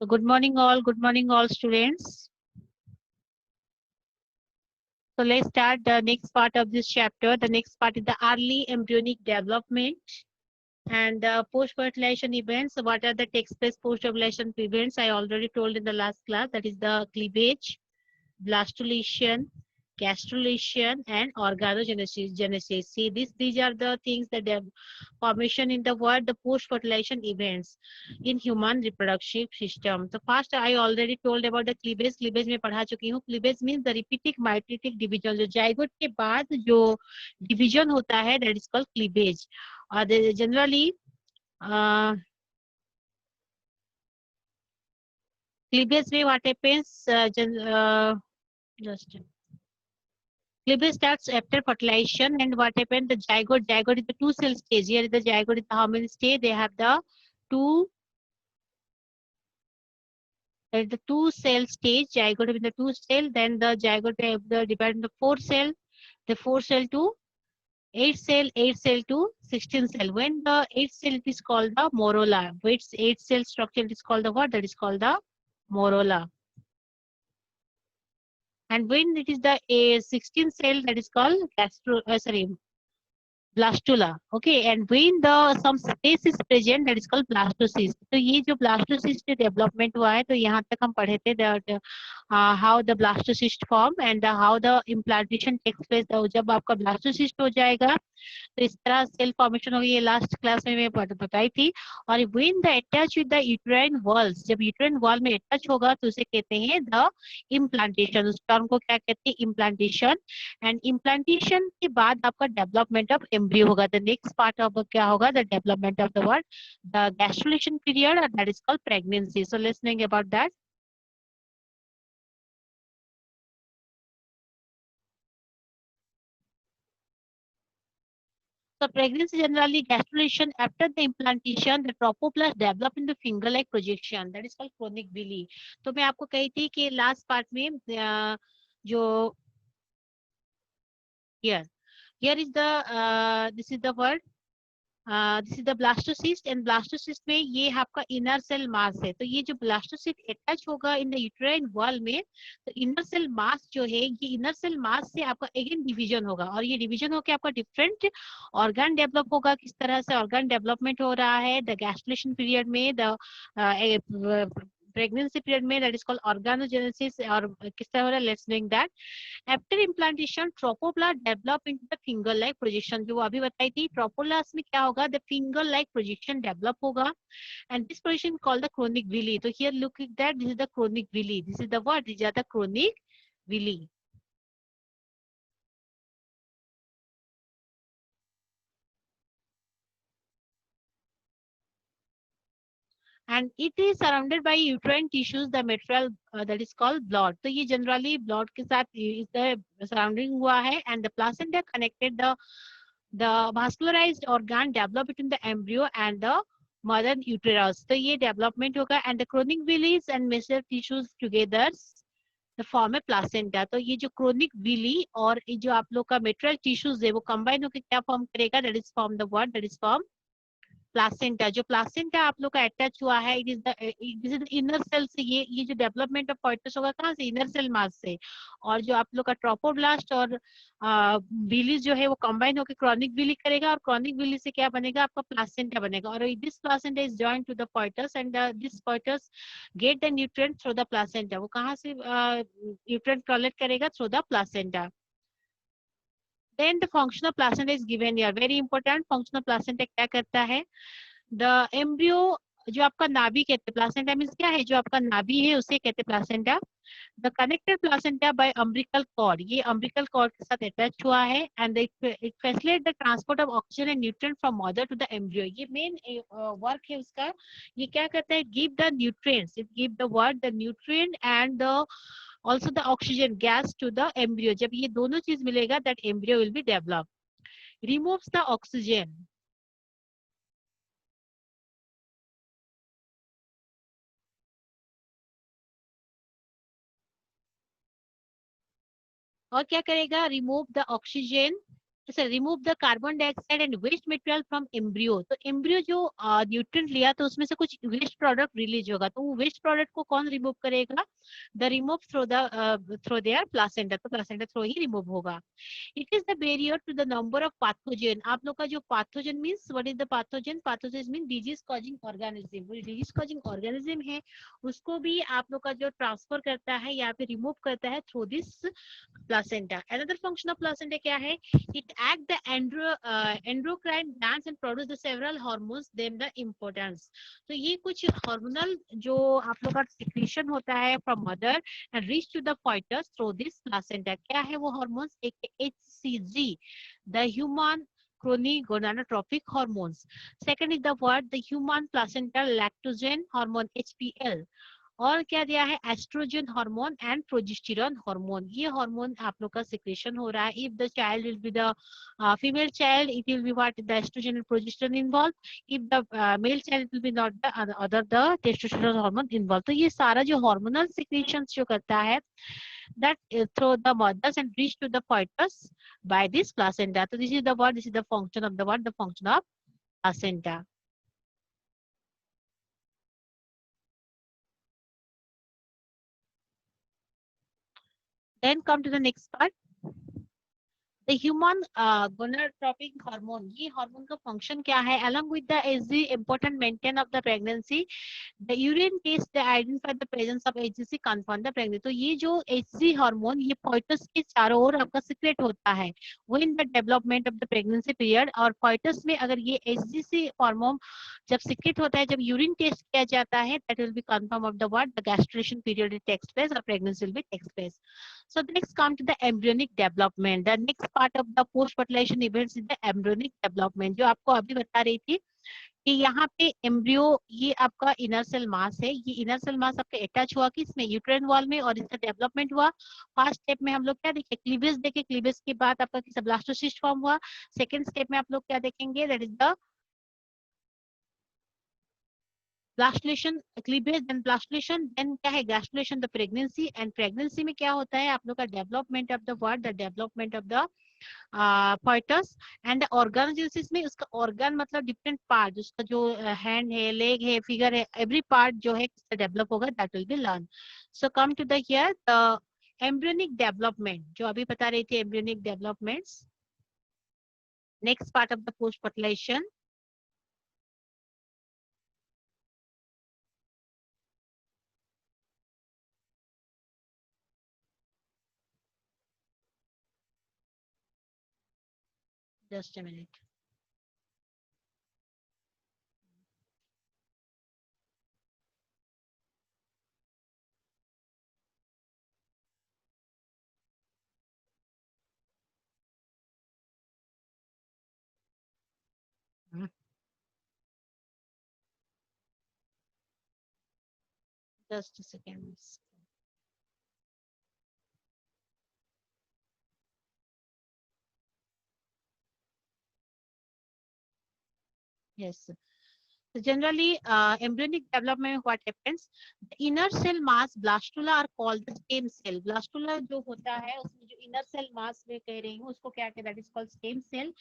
So good morning all students. So let's start the next part of this chapter. The next part is the early embryonic development and the post-fertilization events. So what are the takes place post-ovulation events? I already told in the last class. That is the cleavage, blastulation, gastrulation, and organogenesis. See, these are the things that they have formation in the word the post-fertilization events in human reproductive system. So first I already told about the cleavage. Cleavage में पढ़ा चुकी हूँ. Cleavage means the repeating mitotic division. जो zygote के बाद जो division होता है that is called cleavage. Generally cleavage में what happens just cleavage starts after fertilization, and what happened? The zygote. Zygote is the two cell stage. Here is the zygote is the how many stage? They have the two. At the two cell stage, zygote with the two cell. Then the zygote have the divided into four cell. The four cell to 8 cell to 16 cell. When the 8 cell it is called the morola. Which 8 cell structure is called the what? That is called the morola. And when it is the 16 cell, that is called blastula. Okay, and when the some space is present, that is called blastocyst. तो ये जो blastocyst development हुआ है, तो यहाँ तक हम पढ़े थे that how the blastocyst form and how the implantation takes place. जब आपका blastocyst हो जाएगा तो इस तरह सेल फॉर्मेशन होगी. ये लास्ट क्लास में मैं बताई थी. और when the attach with the uterine walls, जब यूट्राइन वॉल में अटैच होगा तो उसे कहते हैं द इम्प्लांटेशन. उस टर्म को क्या कहते हैं? इम्प्लांटेशन. एंड इम्प्लांटेशन के बाद आपका डेवलपमेंट ऑफ एम्ब्रियो होगा. द नेक्स्ट पार्ट ऑफ क्या होगा? The development of the word the gastrulation period, that is called pregnancy. So let's think about that. So pregnancy generally gastrulation after the implantation, the trophoblast develop in the finger-like projection. That is called chronic villi. तो मैं आपको कही थी कि last part में जो here is the this is the word this is the blastocyst. And blastocyst में ये आपका इनर सेल मास है. तो ये जो ब्लास्टोसिस्ट अटैच होगा इन द यूट्राइन वॉल में, तो इनर सेल मास जो है, ये इनर सेल मास से आपका अगेन डिवीजन होगा. और ये डिवीजन होकर आपका डिफरेंट ऑर्गन डेवलप होगा. किस तरह से ऑर्गन डेवलपमेंट हो रहा है द गैस्ट्रुलेशन पीरियड में, द प्रेगनेंसी पीरियड में, दैट इज कॉल्ड ऑर्गेनोजेनेसिस. और किस तरह हो रहा है, let's doing that. After implantation trophoblast develop into the finger like projection. जो अभी बताई थी, ट्रोपोब्लास्ट में क्या होगा? The finger like projection develop होगा. And this projection called the chorionic villi. तो here look at that, this is the chorionic villi. This is the what? This is the chorionic villi. And it is surrounded by uterine tissues, the material that is called blood. तो ये generally blood के साथ is the surrounding हुआ है. And the placenta connected the vascularized organ develop between the embryo and the mother uterus. तो ये development होगा. And the chronic villi and mesothelial tissues together the form a placenta. तो ये जो chronic villi और ये जो आप लोग का material tissues है, वो combine होकर क्या form करेगा? That is form the what? That is form placenta. जो प्लासेंटा आप लोग का अटैच हुआ है, it is the inner cell से. ये जो डेवलपमेंट ऑफ फॉइटस होगा कहाँ से? इनर सेल मास से. और जो आप लोग का ट्रोपोब्लास्ट और विली जो है वो कंबाइन होकर क्रॉनिक विली करेगा. और क्रॉनिक विली से क्या बनेगा? आपका प्लासेंटा बनेगा. और this placenta is joined to the foetus and this foetus get the nutrient through the placenta. वो कहाँ से न्यूट्रिएंट कलेक्ट करेगा? Through the placenta. Then the functional placenta is given here. Very important. Functional placenta क्या करता है? The embryo जो आपका नाभि कहते हैं, प्लासेंटा मीन्स क्या है? जो आपका नाभि है उसे कहते हैं placenta. The connected placenta by umbilical cord. ये अम्ब्रिकल कॉर्ड के साथ अटैच हुआ है. And it facilitate the transport of oxygen and nutrient from mother to the embryo. ये मेन वर्क है उसका. ये क्या करता है? Give the nutrients. It give the what? The nutrient and the also the oxygen gas to the embryo. जब ये दोनों चीज मिलेगा, that embryo will be developed. Removes the oxygen. और क्या करेगा? Remove the oxygen sir remove the carbon dioxide and waste material from embryo. तो embryo जो न्यूट्रिएंट लिया तो उसमें से कुछ वेस्ट प्रोडक्ट रिलीज होगा, तो वो वेस्ट प्रोडक्ट को कौन रिमूव करेगा? The remove through their placenta, तो प्लासेंटा थ्रू ही रिमूव होगा। It is the barrier to the number of pathogen. आप लोग का जो pathogen means what is the pathogen? Pathogen mean disease causing organism. वो डिजीज कॉजिंग ऑर्गेनिज्म है उसको भी आप लोग का जो ट्रांसफर करता है या फिर रिमूव करता है through this placenta. Another function of placenta क्या है? It act the endocrine glands and produce the several hormones. Then the importance. तो ये कुछ hormonal जो आप लोग का secretion होता है from mother and reach to the fetus through this placenta. क्या है वो hormones? एक HCG, the human chronic gonadotrophic hormones. Second is the word the human placental lactogen hormone HPL. और क्या दिया है? Estrogen hormone and progesterone hormone. ये hormone आप लोग का सिक्रेशन हो रहा है। If the child will be the female child it will be what the estrogen and progesterone involve. If the male child will be not the other the testosterone hormone involve. तो ये सारा जो hormonal secretions जो करता है that through the mothers and reach to the fetus by this placenta. So this is the what? This is the function of the what? The function of placenta. Then come to the next part. The human gonadotrophic hormone, ये hormone का function क्या है? Along with the HCG important maintain of the pregnancy, the urine test they identify the presence of HCG confirm the pregnancy. तो ये जो HCG hormone ये fetus के चारों ओर आपका सिक्रेट होता है when the development of the pregnancy period। और fetus में अगर ये HCG हार्मोन जब सिक्रेट होता है, जब यूरिन टेस्ट किया जाता है, that will be confirm of the what? The gastration period it takes place or pregnancy will be takes place. So the next come to the embryonic development. The next part of the post fertilization events is the embryonic development, जो आपको अभी बता रही थी कि यहाँ पे embryo ये आपका इनर सेल मास है। ये इनर सेल मास आपका अटैच हुआ कि इसमें यूट्राइन वॉल में और इसका डेवलपमेंट हुआ। फर्स्ट स्टेप में हम लोग क्या देखे? क्लीवेज देखे। क्लीवेज के बाद आपका किसी ब्लास्टोसिस्ट फॉर्म हुआ। सेकंड स्टेप में आप लोग क्या देखेंगे? That is the blastulation, cleavage then blastulation, then क्या है? Gastrulation, the pregnancy. And pregnancy में क्या होता है आप लोग का? Development of the word, the development of the fetus। And organogenesis में उसका ऑर्गन मतलब डिफरेंट पार्ट, उसका जो हैंड है, लेग है, फिगर है, एवरी पार्ट जो है किससे डेवलप होगा that will be learn. So come to the here the embryonic development जो अभी बता रही थी, embryonic developments. Next part of the post fertilisation. Just a minute. Just a second. Yes. So generally, embryonic development, what happens? The inner cell mass blastula are called the stem cell. Blastula जो होता है उसमें जो inner cell mass में कह रही हूँ उसको क्या कहते हैं? That is called stem cell,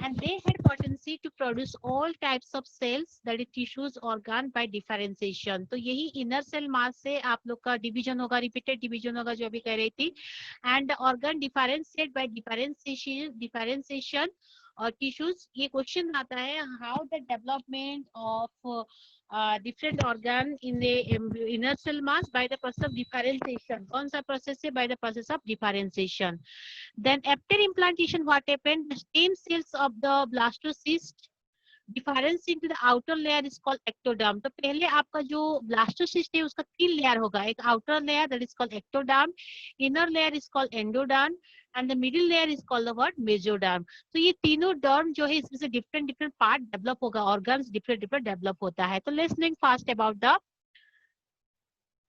and they had potency to produce all types of cells, that is tissues, organ by differentiation. तो यही inner cell mass से आप लोग का division होगा, repeated division होगा जो अभी कह रही थी, and the organ differentiate by differentiation और टिश्यूज। ये क्वेश्चन आता है how the development of different organ in the inner cell mass by the process of differentiation। कौन सा प्रोसेस है? By the process of differentiation। Then after implantation what happened? The stem cells of the blastocyst difference into the outer layer is called ectoderm. तो पहले आपका जो blastocyst है उसका 3 layer होगा। एक outer layer that is called ectoderm, inner layer is called endoderm and the middle layer is called the word mesoderm. तो ये तीनों डर्म जो है इसमें से डिफरेंट डिफरेंट पार्ट डेवलप होगा, ऑर्गन्स डिफरेंट डिफरेंट डेवलप होता है। तो let's think fast about the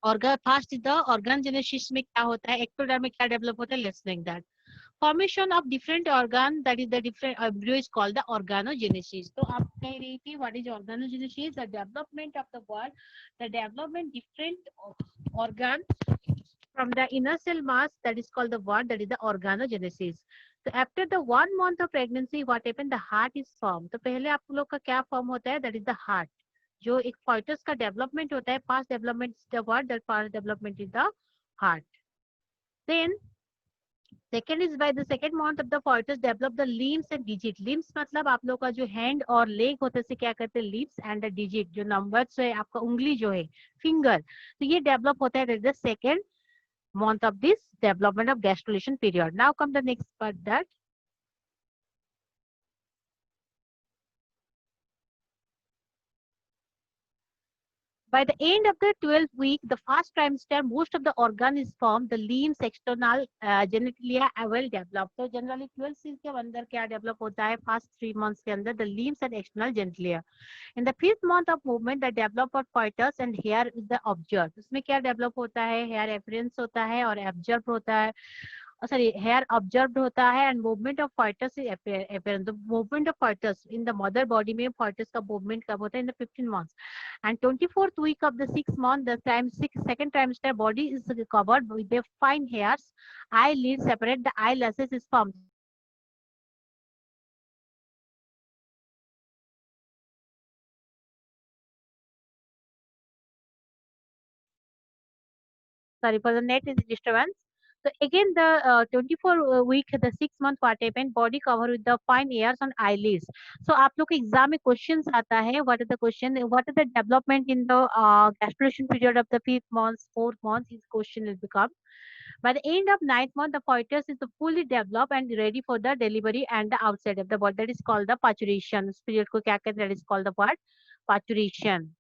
organ. Fast the organ genesis में क्या होता है, एक्टोडर्म में क्या डेवलप होता है, let's think that. Formation of different organ, that is the different embryo is called the organogenesis। तो आप कह रही थी what is organogenesis? The development of the word, the development different organ from the inner cell mass, that is called the word, that is the organogenesis। So after the 1 month of pregnancy, what happened? The heart is formed. तो पहले आप लोग का क्या form होता है? That is the heart. जो एक fetus का development होता है, past development is the what? That past development is the heart. Then second is by the second month of the fetus develop the limbs and digit. Limbs मतलब आप लोग का जो hand और leg होते हैं, क्या कहते हैं? Limbs and the digit. जो numbers है, आपका उंगली जो है, finger. तो ये develop होता है the second month of this development of gastrulation period. Now come the next part, that by the end of the 12th week, the first trimester, most of the organ is formed. The limbs, external genitalia are well developed. So generally 12 weeks के अंदर क्या develop होता है? First 3 months के अंदर the limbs and external genitalia. In the 5th month of movement, the develop of fetus and hair is the observed. उसमें क्या develop होता है? Hair appearance होता है और observed होता है. Sorry, hair observed होता है and movement of fetus is apparent. The movement of fetus in the mother body में fetus का movement कब होता है? In the 15 months. And 24th week of the 6th month, the second trimester body is covered with the fine hairs. Eyelids separate, the eyelashes is formed. Sorry for the net is disturbance. So again, the 24 week, the 6 month what happened? Body covered with the fine hairs on eyelids. So आप लोग के exam में questions आता है. What is the question? What is the development in the gastrulation period of the 5th month, 4th month? This question will become. By the end of 9th month, the fetus is fully developed and ready for the delivery and the outside of the body. That is called the parturition. This period को क्या कहते हैं? That is called the what? Parturition.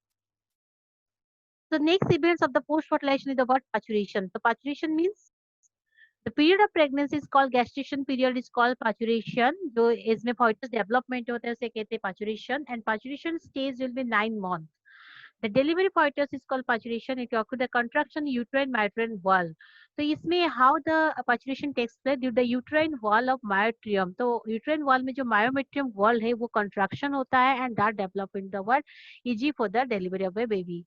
So next events of the post-fertilization is the word parturition. So parturition means the period of pregnancy is called gestation period is called parturition. जो इसमें fetus development होता है उसे कहते हैं parturition, and parturition stage will be 9 months. The delivery fetus is called parturition. It occurs the contraction uterine myometrium wall. तो इसमें how the parturition takes place due to the uterine wall of myometrium. तो uterine wall में जो myometrium wall है वो contraction होता है and that develop in the word easy for the delivery of a baby.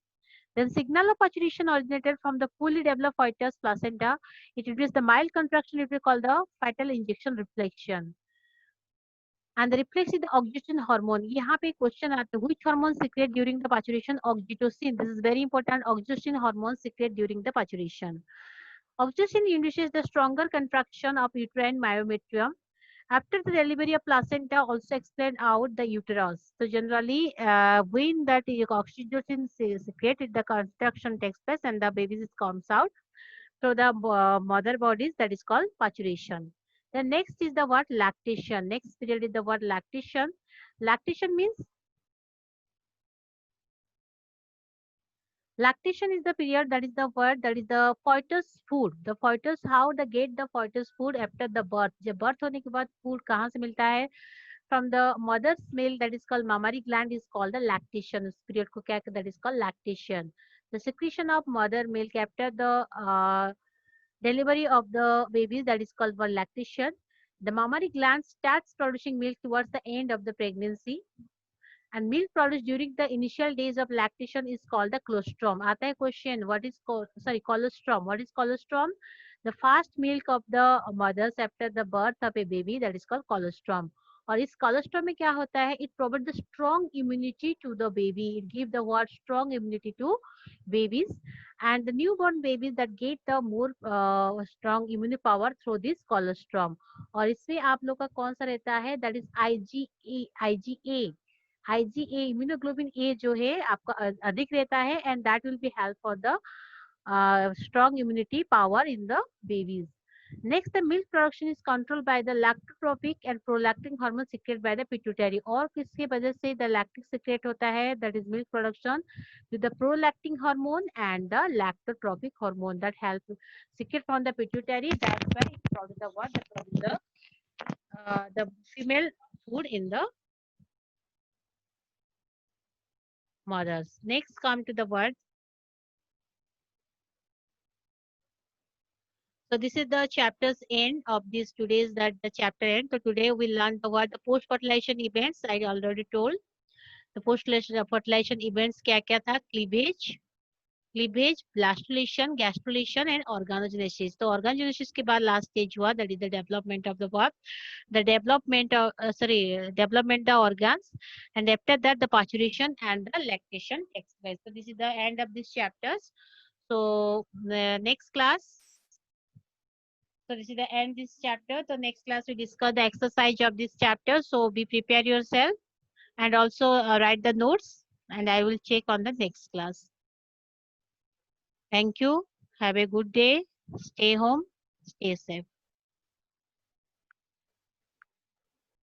Then signal of parturition originated from the fully developed fetus placenta. It induces the mild contraction, it will call the fetal injection reflection. And the reflex is the oxytocin hormone. यहाँ पे question आता है, which hormone secreted during the parturition? Oxytocin. This is very important. Oxytocin hormone secreted during the parturition. Oxytocin induces the stronger contraction of uterine myometrium. After the delivery of placenta also explain out the uterus. So generally when that oxytocin is secreted, the contraction takes place and the baby comes out. So the mother bodies, that is called parturition. The next is the word lactation. Next period is the word lactation. Lactation means lactation is the period, that is the word, that is the fetus food. The fetus, how they get the fetus food after the birth. जब birth होने के बाद food कहाँ से मिलता है? From the mother's milk, that is called mammary gland, is called the lactation. इस period को क्या, that is called lactation. The secretion of mother milk after the delivery of the babies, that is called for lactation. The mammary gland starts producing milk towards the end of the pregnancy. And milk produced during the initial days of lactation is called the colostrum. आता है question, what is colostrum? What is colostrum? The fast milk of the mothers after the birth of a baby, that is called colostrum. और इस colostrum में क्या होता है? It provides the strong immunity to the baby. It gives the word strong immunity to babies, and the newborn babies that get the more strong immune power through this colostrum. और इसमें आप लोग का कौन सा रहता है? That is IgA. IgA immunoglobulin A जो है आपका अधिक रहता है and that will be help for the strong immunity power in the babies. Next, the milk production is controlled by the lactotropic and prolactin hormone secreted by the pituitary. और किसके वजह से the lactic secrete होता है? That is milk production with the prolactin hormone and the lactotropic hormone that help secrete from the pituitary. That's why it's called the what? The female food in the mothers. Next, come to the word. So this is the chapter's end of this today's that the chapter end. So today we learned the word the post fertilization events. I already told the post fertilization events क्या क्या था? Cleavage, cleavage, blastulation, gastrulation and organogenesis. तो organogenesis के बाद last stage हुआ, that is the development of the verb, the development of development the organs, and after that the parturition and the lactation takes place. So this is the end of this chapters. So the next class, so this is the end this chapter. So next class we discuss the exercise of this chapter. So be prepare yourself and also write the notes, and I will check on the next class. Thank you. Have a good day. Stay home. Stay safe.